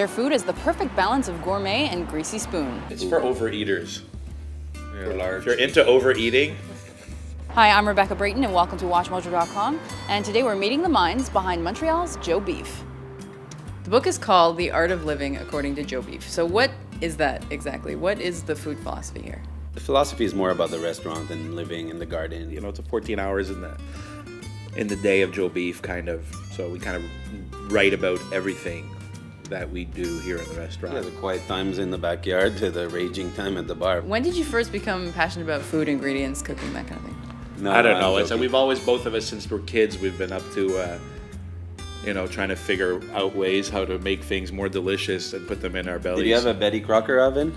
their food as the perfect balance of gourmet and greasy spoon. It's for overeaters. For large. If you're into overeating. Hi, I'm Rebecca Brayton and welcome to WatchMojo.com. And today we're meeting the minds behind Montreal's Joe Beef. The book is called The Art of Living According to Joe Beef. So what is that exactly? What is the food philosophy here? The philosophy is more about the restaurant and living in the garden. You know, it's a 14 hours in the day of Joe Beef, kind of. So we kind of write about everything that we do here in the restaurant. Yeah, the quiet times in the backyard to the raging time at the bar. When did you first become passionate about food, ingredients, cooking, that kind of thing? No, I don't know. I'm It's joking. we've always, both of us, since we're kids, we've been up to, trying to figure out ways how to make things more delicious and put them in our bellies. Did you have a Betty Crocker oven?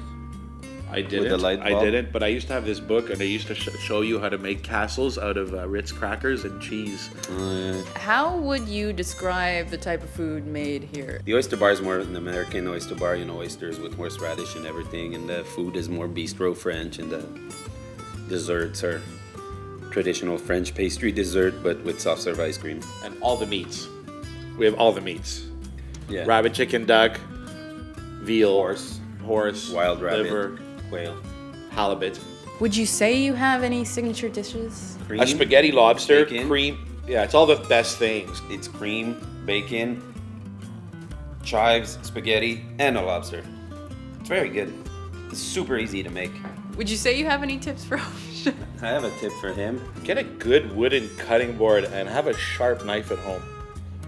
I didn't. the light bulb? I didn't, but I used to have this book, and they used to show you how to make castles out of Ritz crackers and cheese. How would you describe the type of food made here? The oyster bar is more an American oyster bar, oysters with horseradish and everything, and the food is more bistro French, and the desserts are traditional French pastry dessert, but with soft serve ice cream. And all the meats. We have all the meats. Yeah. Rabbit, chicken, duck, veal, Horse, wild rabbit, liver, quail, halibut. Would you say you have any signature dishes? cream. A spaghetti lobster, bacon. cream. Yeah, it's all the best things. It's cream, bacon, chives, spaghetti, and a lobster. It's very good. It's super easy to make. Would you say you have any tips for I have a tip for him. Get a good wooden cutting board and have a sharp knife at home.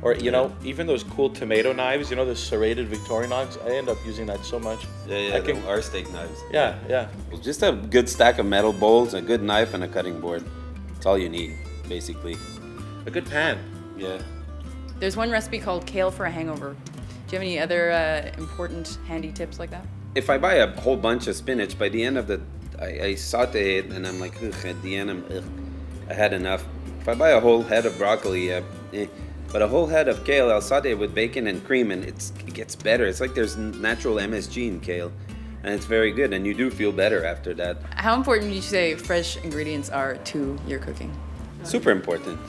Or, even those cool tomato knives, the serrated Victorian knives, I end up using that so much. Yeah, I can- our steak knives. Yeah. Well, just a good stack of metal bowls, a good knife, and a cutting board. That's all you need, basically. A good pan. Yeah. There's one recipe called Kale for a Hangover. Do you have any other important handy tips like that? If I buy a whole bunch of spinach, by the end of I saute it, and I'm like, ugh, at the end, I had enough. If I buy a whole head of broccoli, but a whole head of kale, I'll saute it with bacon and cream, and it gets better. It's like there's natural MSG in kale, and it's very good, and you do feel better after that. How important would you say fresh ingredients are to your cooking? Super important.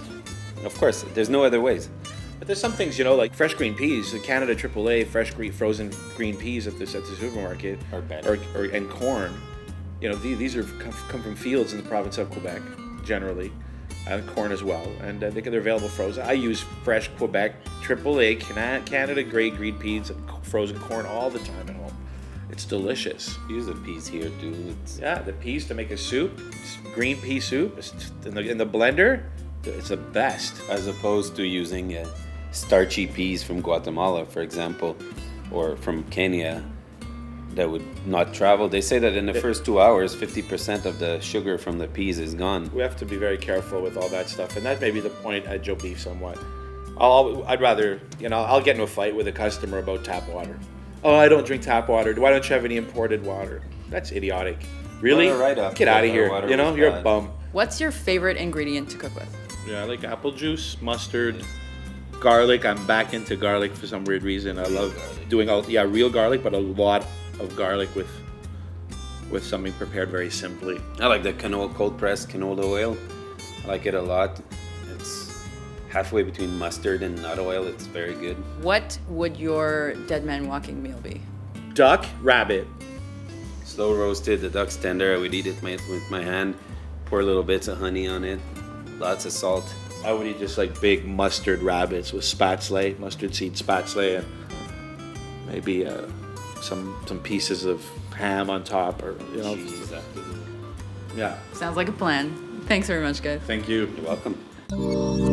Of course, there's no other ways. But there's some things, like fresh green peas, the Canada AAA fresh frozen green peas at the supermarket, Are better. and corn. These come from fields in the province of Quebec, generally, and corn as well, and they're available frozen. I use fresh Quebec AAA Canada grade green peas and frozen corn all the time at home. It's delicious. Use the peas here too. Yeah, the peas to make a soup, green pea soup, in the blender. It's the best. As opposed to using starchy peas from Guatemala, for example, or from Kenya, that would not travel. They say that in the first 2 hours, 50% of the sugar from the peas is gone. We have to be very careful with all that stuff, and that may be the point at Joe Beef somewhat. I'd rather, I'll get into a fight with a customer about tap water. Oh, I don't drink tap water. Why don't you have any imported water? That's idiotic. Really? Well, right up. Get out of Our here. water You're was a bad. bum. What's your favorite ingredient to cook with? Yeah, I like apple juice, mustard, garlic. I'm back into garlic for some weird reason. I love doing real garlic, but a lot of garlic with something prepared very simply. I like the cold pressed canola oil. I like it a lot. It's halfway between mustard and nut oil. It's very good. What would your dead man walking meal be? Duck, rabbit. Slow roasted, the duck's tender. I would eat it with my hand. Pour little bits of honey on it. Lots of salt. I would eat just like big mustard rabbits with spätzle, mustard seed spätzle, and maybe some pieces of ham on top, or Cheese after the... Yeah. Sounds like a plan. Thanks very much, guys. Thank you. You're welcome.